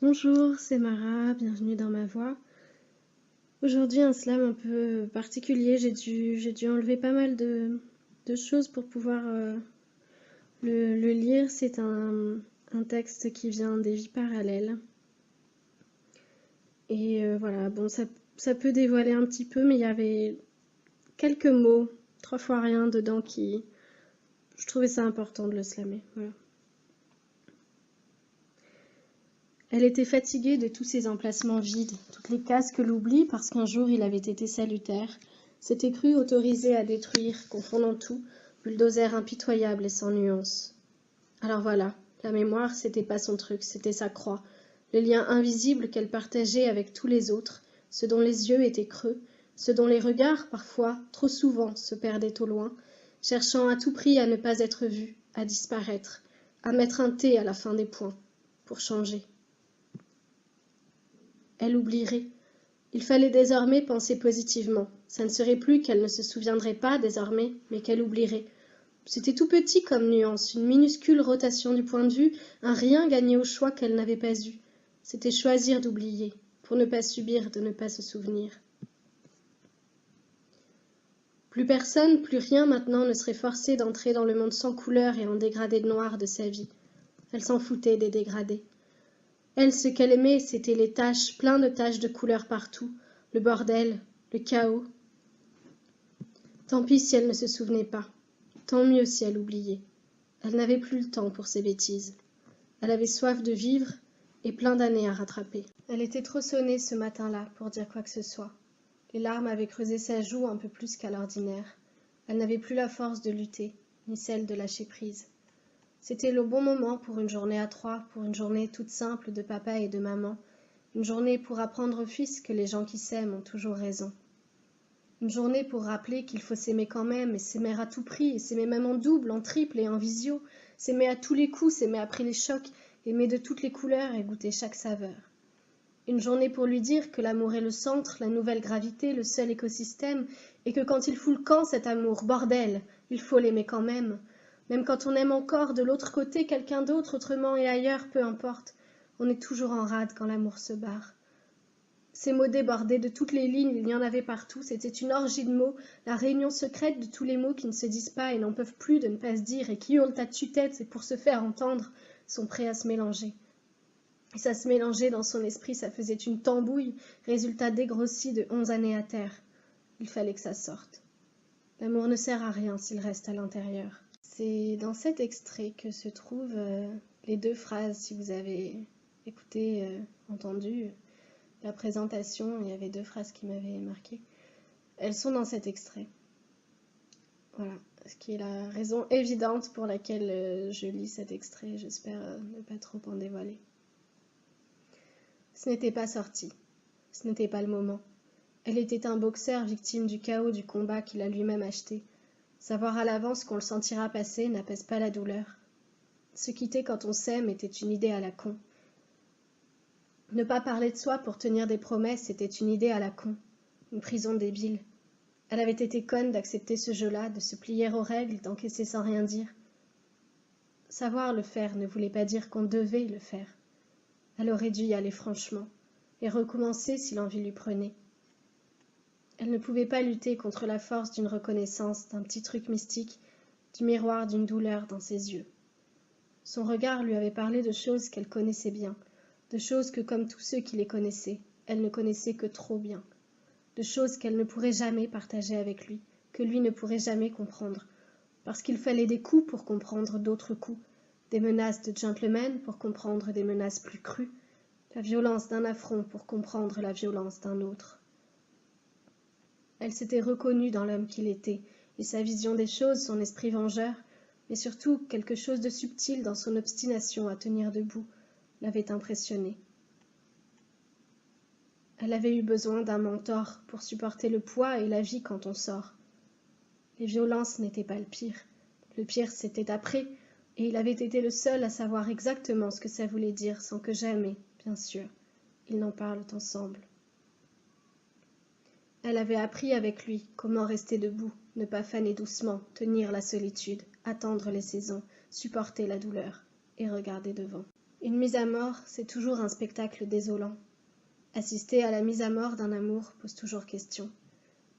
Bonjour, c'est Mara, bienvenue dans ma voix. Aujourd'hui un slam un peu particulier, j'ai dû enlever pas mal de choses pour pouvoir le lire. C'est un texte qui vient des vies parallèles. Et voilà, bon ça peut dévoiler un petit peu, mais il y avait quelques mots, 3 fois rien dedans qui... Je trouvais ça important de le slammer, voilà. Elle était fatiguée de tous ces emplacements vides, toutes les cases que l'oubli, parce qu'un jour il avait été salutaire, s'était cru autorisé à détruire, confondant tout, bulldozer impitoyable et sans nuance. Alors voilà, la mémoire, c'était pas son truc, c'était sa croix, le lien invisible qu'elle partageait avec tous les autres, ceux dont les yeux étaient creux, ceux dont les regards, parfois, trop souvent, se perdaient au loin, cherchant à tout prix à ne pas être vus, à disparaître, à mettre un T à la fin des points, pour changer. Elle oublierait. Il fallait désormais penser positivement. Ça ne serait plus qu'elle ne se souviendrait pas désormais, mais qu'elle oublierait. C'était tout petit comme nuance, une minuscule rotation du point de vue, un rien gagné au choix qu'elle n'avait pas eu. C'était choisir d'oublier, pour ne pas subir de ne pas se souvenir. Plus personne, plus rien maintenant ne serait forcé d'entrer dans le monde sans couleur et en dégradé de noir de sa vie. Elle s'en foutait des dégradés. Elle, ce qu'elle aimait, c'était les taches, plein de taches de couleur partout, le bordel, le chaos. Tant pis si elle ne se souvenait pas. Tant mieux si elle oubliait. Elle n'avait plus le temps pour ces bêtises. Elle avait soif de vivre et plein d'années à rattraper. Elle était trop sonnée ce matin-là pour dire quoi que ce soit. Les larmes avaient creusé sa joue un peu plus qu'à l'ordinaire. Elle n'avait plus la force de lutter, ni celle de lâcher prise. C'était le bon moment pour une journée à 3, pour une journée toute simple de papa et de maman, une journée pour apprendre aux fils que les gens qui s'aiment ont toujours raison. Une journée pour rappeler qu'il faut s'aimer quand même, et s'aimer à tout prix, et s'aimer même en double, en triple et en visio, s'aimer à tous les coups, s'aimer après les chocs, aimer de toutes les couleurs et goûter chaque saveur. Une journée pour lui dire que l'amour est le centre, la nouvelle gravité, le seul écosystème, et que quand il fout le camp cet amour, bordel, il faut l'aimer quand même. Même quand on aime encore de l'autre côté quelqu'un d'autre, autrement et ailleurs, peu importe, on est toujours en rade quand l'amour se barre. Ces mots débordés de toutes les lignes, il y en avait partout, c'était une orgie de mots, la réunion secrète de tous les mots qui ne se disent pas et n'en peuvent plus de ne pas se dire et qui hurlent à tue-tête et pour se faire entendre, sont prêts à se mélanger. Et ça se mélangeait dans son esprit, ça faisait une tambouille, résultat dégrossi de 11 années à terre. Il fallait que ça sorte. L'amour ne sert à rien s'il reste à l'intérieur. C'est dans cet extrait que se trouvent les 2 phrases, si vous avez écouté, entendu la présentation, il y avait 2 phrases qui m'avaient marqué. Elles sont dans cet extrait. Voilà, ce qui est la raison évidente pour laquelle je lis cet extrait. J'espère ne pas trop en dévoiler. Ce n'était pas sorti. Ce n'était pas le moment. Elle était un boxeur victime du chaos du combat qu'il a lui-même acheté. Savoir à l'avance qu'on le sentira passer n'apaise pas la douleur. Se quitter quand on s'aime était une idée à la con. Ne pas parler de soi pour tenir des promesses était une idée à la con. Une prison débile. Elle avait été conne d'accepter ce jeu-là, de se plier aux règles, d'encaisser sans rien dire. Savoir le faire ne voulait pas dire qu'on devait le faire. Elle aurait dû y aller franchement, et recommencer si l'envie lui prenait. Elle ne pouvait pas lutter contre la force d'une reconnaissance, d'un petit truc mystique, du miroir d'une douleur dans ses yeux. Son regard lui avait parlé de choses qu'elle connaissait bien, de choses que, comme tous ceux qui les connaissaient, elle ne connaissait que trop bien, de choses qu'elle ne pourrait jamais partager avec lui, que lui ne pourrait jamais comprendre, parce qu'il fallait des coups pour comprendre d'autres coups, des menaces de gentleman pour comprendre des menaces plus crues, la violence d'un affront pour comprendre la violence d'un autre. Elle s'était reconnue dans l'homme qu'il était, et sa vision des choses, son esprit vengeur, mais surtout quelque chose de subtil dans son obstination à tenir debout, l'avait impressionnée. Elle avait eu besoin d'un mentor pour supporter le poids et la vie quand on sort. Les violences n'étaient pas le pire c'était après, et il avait été le seul à savoir exactement ce que ça voulait dire sans que jamais, bien sûr, ils n'en parlent ensemble. Elle avait appris avec lui comment rester debout, ne pas faner doucement, tenir la solitude, attendre les saisons, supporter la douleur et regarder devant. Une mise à mort, c'est toujours un spectacle désolant. Assister à la mise à mort d'un amour pose toujours question.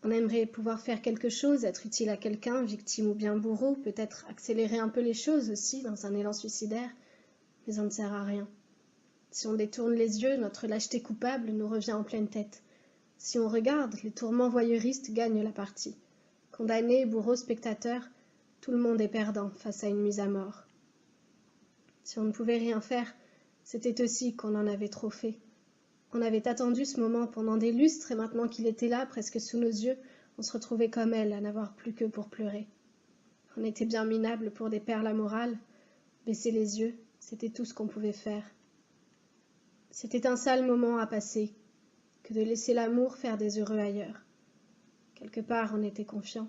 On aimerait pouvoir faire quelque chose, être utile à quelqu'un, victime ou bien bourreau, peut-être accélérer un peu les choses aussi dans un élan suicidaire, mais on ne sert à rien. Si on détourne les yeux, notre lâcheté coupable nous revient en pleine tête. Si on regarde, les tourments voyeuristes gagnent la partie. Condamnés, bourreaux, spectateurs, tout le monde est perdant face à une mise à mort. Si on ne pouvait rien faire, c'était aussi qu'on en avait trop fait. On avait attendu ce moment pendant des lustres et maintenant qu'il était là, presque sous nos yeux, on se retrouvait comme elle, à n'avoir plus que pour pleurer. On était bien minables pour des perles à morale. Baisser les yeux, c'était tout ce qu'on pouvait faire. C'était un sale moment à passer, que de laisser l'amour faire des heureux ailleurs. Quelque part, on était confiants.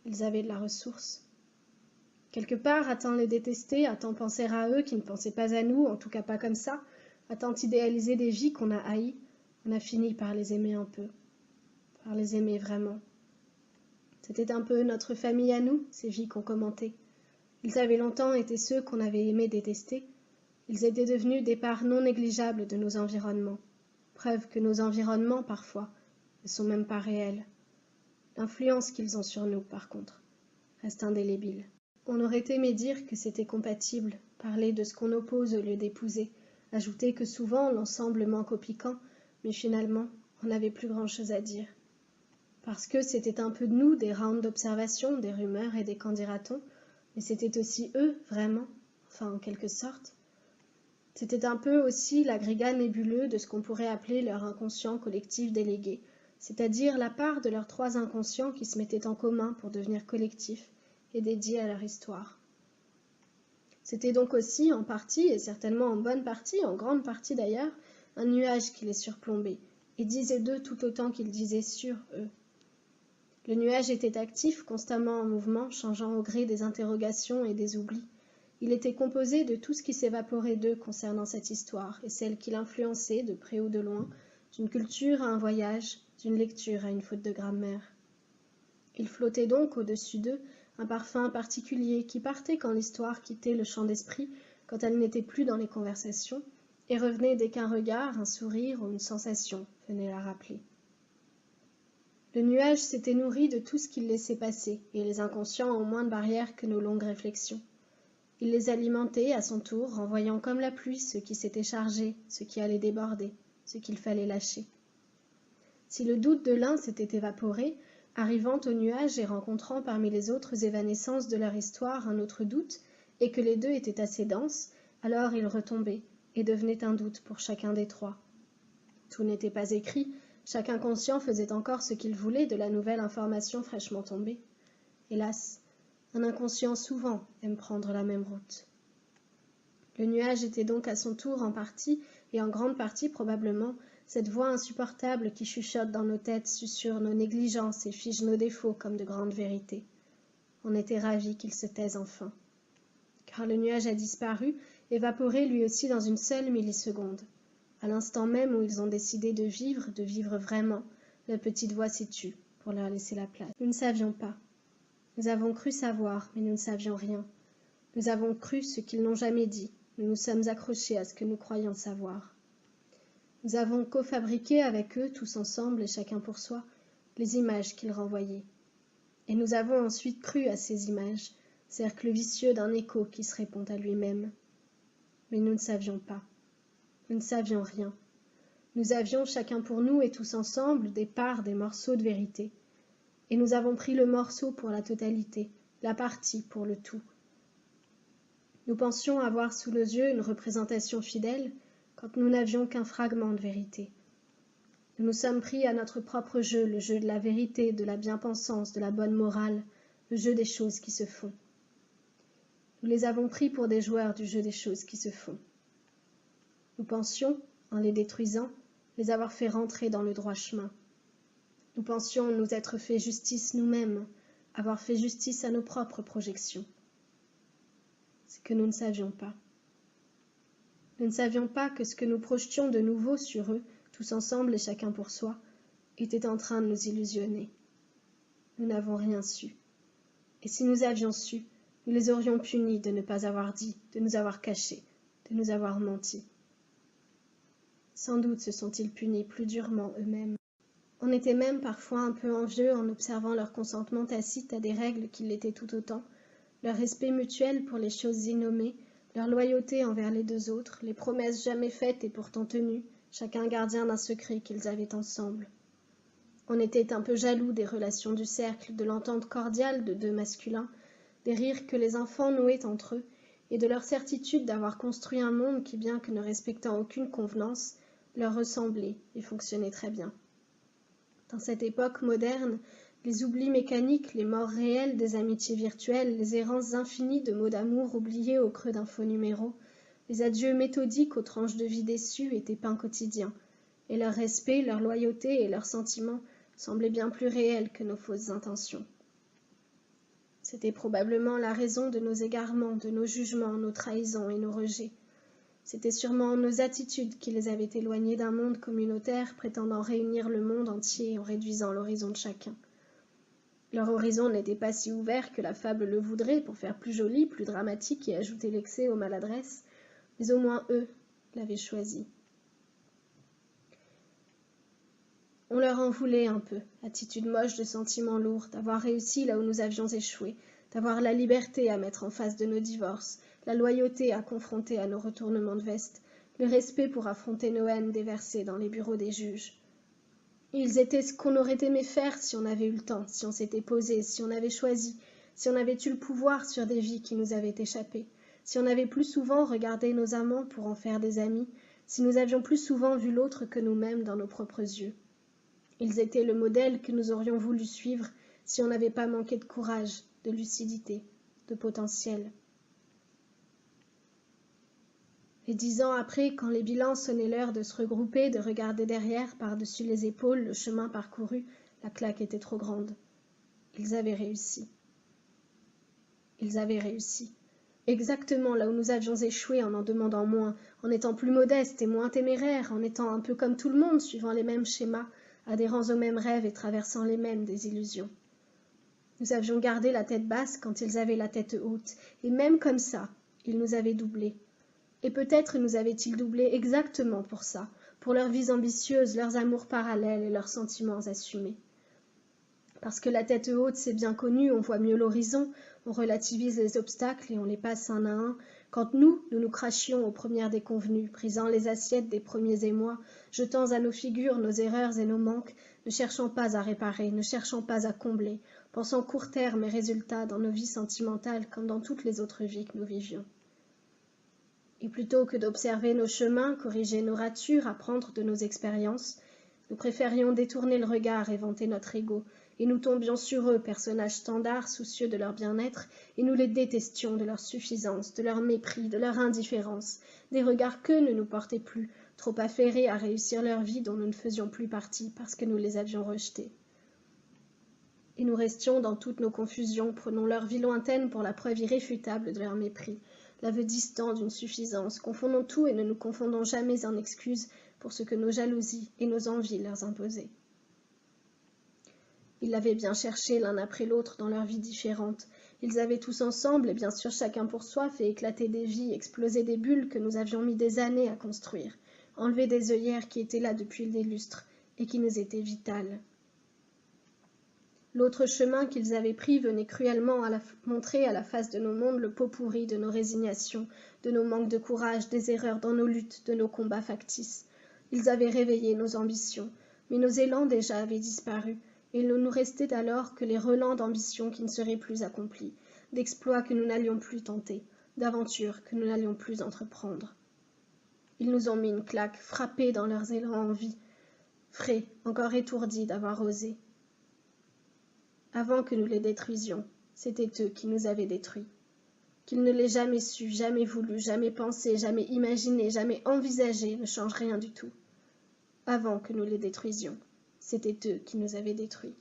Ils avaient de la ressource. Quelque part, à tant les détester, à tant penser à eux qui ne pensaient pas à nous, en tout cas pas comme ça, à tant idéaliser des vies qu'on a haïes, on a fini par les aimer un peu, par les aimer vraiment. C'était un peu notre famille à nous, ces vies qu'on commentait. Ils avaient longtemps été ceux qu'on avait aimé détester. Ils étaient devenus des parts non négligeables de nos environnements. Preuve que nos environnements, parfois, ne sont même pas réels. L'influence qu'ils ont sur nous, par contre, reste indélébile. On aurait aimé dire que c'était compatible, parler de ce qu'on oppose au lieu d'épouser, ajouter que souvent l'ensemble manque au piquant, mais finalement, on n'avait plus grand-chose à dire. Parce que c'était un peu de nous, des rounds d'observation, des rumeurs et des qu'en dira-t-on, mais c'était aussi eux, vraiment, enfin en quelque sorte. C'était un peu aussi l'agrégat nébuleux de ce qu'on pourrait appeler leur inconscient collectif délégué, c'est-à-dire la part de leurs trois inconscients qui se mettaient en commun pour devenir collectifs et dédiés à leur histoire. C'était donc aussi, en partie, et certainement en bonne partie, en grande partie d'ailleurs, un nuage qui les surplombait, et disait d'eux tout autant qu'il disait sur eux. Le nuage était actif, constamment en mouvement, changeant au gré des interrogations et des oublis. Il était composé de tout ce qui s'évaporait d'eux concernant cette histoire, et celle qui l'influençait, de près ou de loin, d'une culture à un voyage, d'une lecture à une faute de grammaire. Il flottait donc au-dessus d'eux un parfum particulier qui partait quand l'histoire quittait le champ d'esprit, quand elle n'était plus dans les conversations, et revenait dès qu'un regard, un sourire ou une sensation venait la rappeler. Le nuage s'était nourri de tout ce qu'il laissait passer, et les inconscients ont moins de barrières que nos longues réflexions. Il les alimentait à son tour, renvoyant comme la pluie ce qui s'était chargé, ce qui allait déborder, ce qu'il fallait lâcher. Si le doute de l'un s'était évaporé, arrivant au nuage et rencontrant parmi les autres évanescences de leur histoire un autre doute, et que les deux étaient assez denses, alors il retombait, et devenait un doute pour chacun des trois. Tout n'était pas écrit, chaque inconscient faisait encore ce qu'il voulait de la nouvelle information fraîchement tombée. Hélas, un inconscient souvent aime prendre la même route. Le nuage était donc à son tour en partie, et en grande partie probablement, cette voix insupportable qui chuchote dans nos têtes, susurre nos négligences et fige nos défauts comme de grandes vérités. On était ravis qu'il se taise enfin. Car le nuage a disparu, évaporé lui aussi dans une seule milliseconde. À l'instant même où ils ont décidé de vivre vraiment, la petite voix s'est tue, pour leur laisser la place. Nous ne savions pas. Nous avons cru savoir, mais nous ne savions rien. Nous avons cru ce qu'ils n'ont jamais dit. Nous nous sommes accrochés à ce que nous croyions savoir. Nous avons cofabriqué avec eux, tous ensemble et chacun pour soi, les images qu'ils renvoyaient. Et nous avons ensuite cru à ces images, cercle vicieux d'un écho qui se répond à lui-même. Mais nous ne savions pas. Nous ne savions rien. Nous avions, chacun pour nous et tous ensemble, des parts, des morceaux de vérité. Et nous avons pris le morceau pour la totalité, la partie pour le tout. Nous pensions avoir sous nos yeux une représentation fidèle, quand nous n'avions qu'un fragment de vérité. Nous nous sommes pris à notre propre jeu, le jeu de la vérité, de la bien-pensance, de la bonne morale, le jeu des choses qui se font. Nous les avons pris pour des joueurs du jeu des choses qui se font. Nous pensions, en les détruisant, les avoir fait rentrer dans le droit chemin. Nous pensions nous être fait justice nous-mêmes, avoir fait justice à nos propres projections. C'est que nous ne savions pas. Nous ne savions pas que ce que nous projetions de nouveau sur eux, tous ensemble et chacun pour soi, était en train de nous illusionner. Nous n'avons rien su. Et si nous avions su, nous les aurions punis de ne pas avoir dit, de nous avoir cachés, de nous avoir menti. Sans doute se sont-ils punis plus durement eux-mêmes. On était même parfois un peu envieux en observant leur consentement tacite à des règles qui l'étaient tout autant, leur respect mutuel pour les choses innommées, leur loyauté envers les deux autres, les promesses jamais faites et pourtant tenues, chacun gardien d'un secret qu'ils avaient ensemble. On était un peu jaloux des relations du cercle, de l'entente cordiale de deux masculins, des rires que les enfants nouaient entre eux, et de leur certitude d'avoir construit un monde qui, bien que ne respectant aucune convenance, leur ressemblait et fonctionnait très bien. Dans cette époque moderne, les oublis mécaniques, les morts réelles des amitiés virtuelles, les errances infinies de mots d'amour oubliés au creux d'un faux numéro, les adieux méthodiques aux tranches de vie déçues étaient peints quotidiens, et leur respect, leur loyauté et leurs sentiments semblaient bien plus réels que nos fausses intentions. C'était probablement la raison de nos égarements, de nos jugements, nos trahisons et nos rejets. C'était sûrement nos attitudes qui les avaient éloignés d'un monde communautaire prétendant réunir le monde entier en réduisant l'horizon de chacun. Leur horizon n'était pas si ouvert que la fable le voudrait pour faire plus joli, plus dramatique et ajouter l'excès aux maladresses, mais au moins eux l'avaient choisi. On leur en voulait un peu, attitude moche de sentiments lourds, d'avoir réussi là où nous avions échoué, d'avoir la liberté à mettre en face de nos divorces, la loyauté à confronter à nos retournements de veste, le respect pour affronter nos haines déversées dans les bureaux des juges. Ils étaient ce qu'on aurait aimé faire si on avait eu le temps, si on s'était posé, si on avait choisi, si on avait eu le pouvoir sur des vies qui nous avaient échappé, si on avait plus souvent regardé nos amants pour en faire des amis, si nous avions plus souvent vu l'autre que nous-mêmes dans nos propres yeux. Ils étaient le modèle que nous aurions voulu suivre si on n'avait pas manqué de courage, de lucidité, de potentiel. Et 10 ans après, quand les bilans sonnaient l'heure de se regrouper, de regarder derrière, par-dessus les épaules, le chemin parcouru, la claque était trop grande. Ils avaient réussi. Ils avaient réussi. Exactement là où nous avions échoué en demandant moins, en étant plus modestes et moins téméraires, en étant un peu comme tout le monde, suivant les mêmes schémas, adhérant aux mêmes rêves et traversant les mêmes désillusions. Nous avions gardé la tête basse quand ils avaient la tête haute, et même comme ça, ils nous avaient doublés. Et peut-être nous avaient-ils doublés exactement pour ça, pour leurs vies ambitieuses, leurs amours parallèles et leurs sentiments assumés. Parce que la tête haute, c'est bien connu, on voit mieux l'horizon, on relativise les obstacles et on les passe un à un, quand nous nous crachions aux premières déconvenues, brisant les assiettes des premiers émois, jetant à nos figures nos erreurs et nos manques, ne cherchant pas à réparer, ne cherchant pas à combler, pensant court terme et résultat dans nos vies sentimentales comme dans toutes les autres vies que nous vivions. Et plutôt que d'observer nos chemins, corriger nos ratures, apprendre de nos expériences, nous préférions détourner le regard et vanter notre ego, et nous tombions sur eux, personnages standards, soucieux de leur bien-être, et nous les détestions de leur suffisance, de leur mépris, de leur indifférence, des regards qu'eux ne nous portaient plus, trop affairés à réussir leur vie dont nous ne faisions plus partie parce que nous les avions rejetés. Et nous restions dans toutes nos confusions, prenons leur vie lointaine pour la preuve irréfutable de leur mépris, l'aveu distant d'une suffisance, confondons tout et ne nous confondons jamais en excuses pour ce que nos jalousies et nos envies leur imposaient. Ils l'avaient bien cherché l'un après l'autre dans leurs vies différentes. Ils avaient tous ensemble, et bien sûr chacun pour soi, fait éclater des vies, exploser des bulles que nous avions mis des années à construire, enlever des œillères qui étaient là depuis des lustres et qui nous étaient vitales. L'autre chemin qu'ils avaient pris venait cruellement montrer à la face de nos mondes le pot pourri de nos résignations, de nos manques de courage, des erreurs dans nos luttes, de nos combats factices. Ils avaient réveillé nos ambitions, mais nos élans déjà avaient disparu, et il ne nous restait alors que les relents d'ambition qui ne seraient plus accomplis, d'exploits que nous n'allions plus tenter, d'aventures que nous n'allions plus entreprendre. Ils nous ont mis une claque, frappés dans leurs élans en vie, frais, encore étourdis d'avoir osé. Avant que nous les détruisions, c'était eux qui nous avaient détruits. Qu'ils ne l'aient jamais su, jamais voulu, jamais pensé, jamais imaginé, jamais envisagé ne change rien du tout. Avant que nous les détruisions, c'était eux qui nous avaient détruits.